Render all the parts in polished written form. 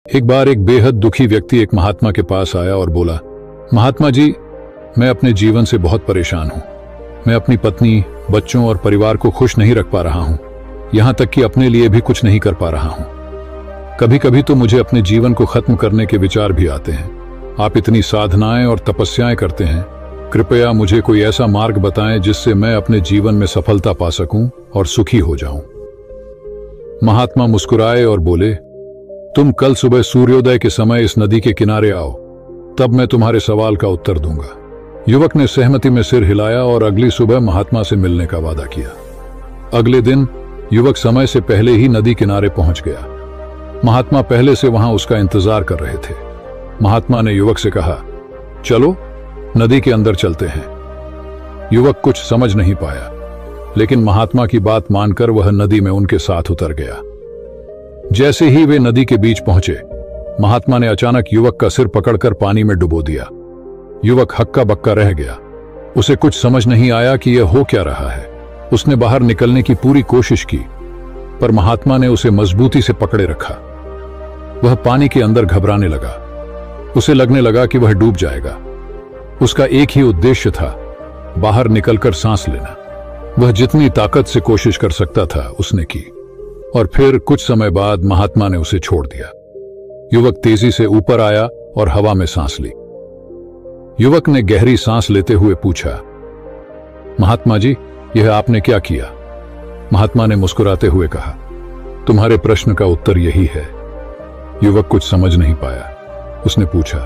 एक बार एक बेहद दुखी व्यक्ति एक महात्मा के पास आया और बोला, महात्मा जी, मैं अपने जीवन से बहुत परेशान हूं। मैं अपनी पत्नी, बच्चों और परिवार को खुश नहीं रख पा रहा हूं। यहां तक कि अपने लिए भी कुछ नहीं कर पा रहा हूं। कभी कभी तो मुझे अपने जीवन को खत्म करने के विचार भी आते हैं। आप इतनी साधनाएं और तपस्याएं करते हैं, कृपया मुझे कोई ऐसा मार्ग बताएं जिससे मैं अपने जीवन में सफलता पा सकूं और सुखी हो जाऊं। महात्मा मुस्कुराए और बोले, तुम कल सुबह सूर्योदय के समय इस नदी के किनारे आओ, तब मैं तुम्हारे सवाल का उत्तर दूंगा। युवक ने सहमति में सिर हिलाया और अगली सुबह महात्मा से मिलने का वादा किया। अगले दिन युवक समय से पहले ही नदी किनारे पहुंच गया। महात्मा पहले से वहां उसका इंतजार कर रहे थे। महात्मा ने युवक से कहा, चलो नदी के अंदर चलते हैं। युवक कुछ समझ नहीं पाया, लेकिन महात्मा की बात मानकर वह नदी में उनके साथ उतर गया। जैसे ही वे नदी के बीच पहुंचे, महात्मा ने अचानक युवक का सिर पकड़कर पानी में डुबो दिया। युवक हक्का बक्का रह गया। उसे कुछ समझ नहीं आया कि यह हो क्या रहा है। उसने बाहर निकलने की पूरी कोशिश की, पर महात्मा ने उसे मजबूती से पकड़े रखा। वह पानी के अंदर घबराने लगा। उसे लगने लगा कि वह डूब जाएगा। उसका एक ही उद्देश्य था, बाहर निकलकर सांस लेना। वह जितनी ताकत से कोशिश कर सकता था उसने की, और फिर कुछ समय बाद महात्मा ने उसे छोड़ दिया। युवक तेजी से ऊपर आया और हवा में सांस ली। युवक ने गहरी सांस लेते हुए पूछा, महात्मा जी, यह आपने क्या किया? महात्मा ने मुस्कुराते हुए कहा, तुम्हारे प्रश्न का उत्तर यही है। युवक कुछ समझ नहीं पाया। उसने पूछा,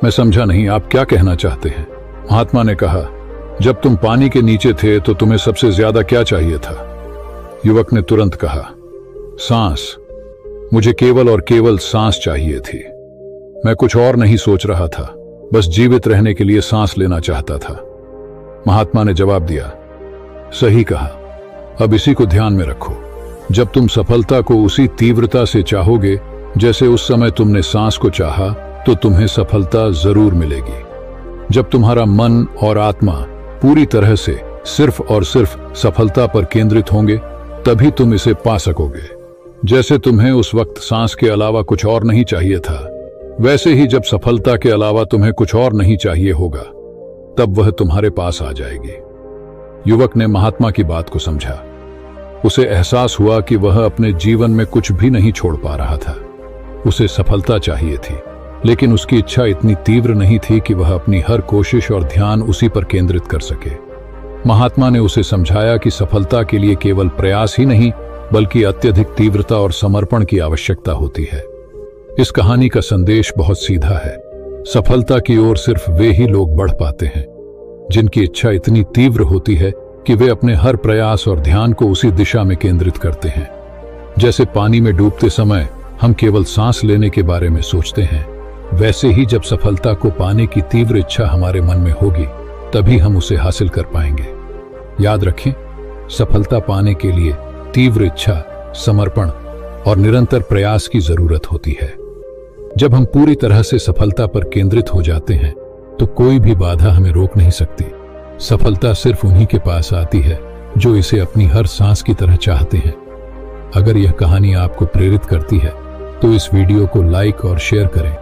मैं समझा नहीं, आप क्या कहना चाहते हैं? महात्मा ने कहा, जब तुम पानी के नीचे थे तो तुम्हें सबसे ज्यादा क्या चाहिए था? युवक ने तुरंत कहा, सांस। मुझे केवल और केवल सांस चाहिए थी। मैं कुछ और नहीं सोच रहा था, बस जीवित रहने के लिए सांस लेना चाहता था। महात्मा ने जवाब दिया, सही कहा। अब इसी को ध्यान में रखो। जब तुम सफलता को उसी तीव्रता से चाहोगे जैसे उस समय तुमने सांस को चाहा, तो तुम्हें सफलता जरूर मिलेगी। जब तुम्हारा मन और आत्मा पूरी तरह से सिर्फ और सिर्फ सफलता पर केंद्रित होंगे, तभी तुम इसे पा सकोगे। जैसे तुम्हें उस वक्त सांस के अलावा कुछ और नहीं चाहिए था, वैसे ही जब सफलता के अलावा तुम्हें कुछ और नहीं चाहिए होगा, तब वह तुम्हारे पास आ जाएगी। युवक ने महात्मा की बात को समझा। उसे एहसास हुआ कि वह अपने जीवन में कुछ भी नहीं छोड़ पा रहा था। उसे सफलता चाहिए थी, लेकिन उसकी इच्छा इतनी तीव्र नहीं थी कि वह अपनी हर कोशिश और ध्यान उसी पर केंद्रित कर सके। महात्मा ने उसे समझाया कि सफलता के लिए केवल प्रयास ही नहीं, बल्कि अत्यधिक तीव्रता और समर्पण की आवश्यकता होती है। इस कहानी का संदेश बहुत सीधा है। सफलता की ओर सिर्फ वे ही लोग बढ़ पाते हैं जिनकी इच्छा इतनी तीव्र होती है कि वे अपने हर प्रयास और ध्यान को उसी दिशा में केंद्रित करते हैं। जैसे पानी में डूबते समय हम केवल सांस लेने के बारे में सोचते हैं, वैसे ही जब सफलता को पाने की तीव्र इच्छा हमारे मन में होगी, तभी हम उसे हासिल कर पाएंगे। याद रखें, सफलता पाने के लिए तीव्र इच्छा, समर्पण और निरंतर प्रयास की जरूरत होती है। जब हम पूरी तरह से सफलता पर केंद्रित हो जाते हैं, तो कोई भी बाधा हमें रोक नहीं सकती। सफलता सिर्फ उन्हीं के पास आती है जो इसे अपनी हर सांस की तरह चाहते हैं। अगर यह कहानी आपको प्रेरित करती है, तो इस वीडियो को लाइक और शेयर करें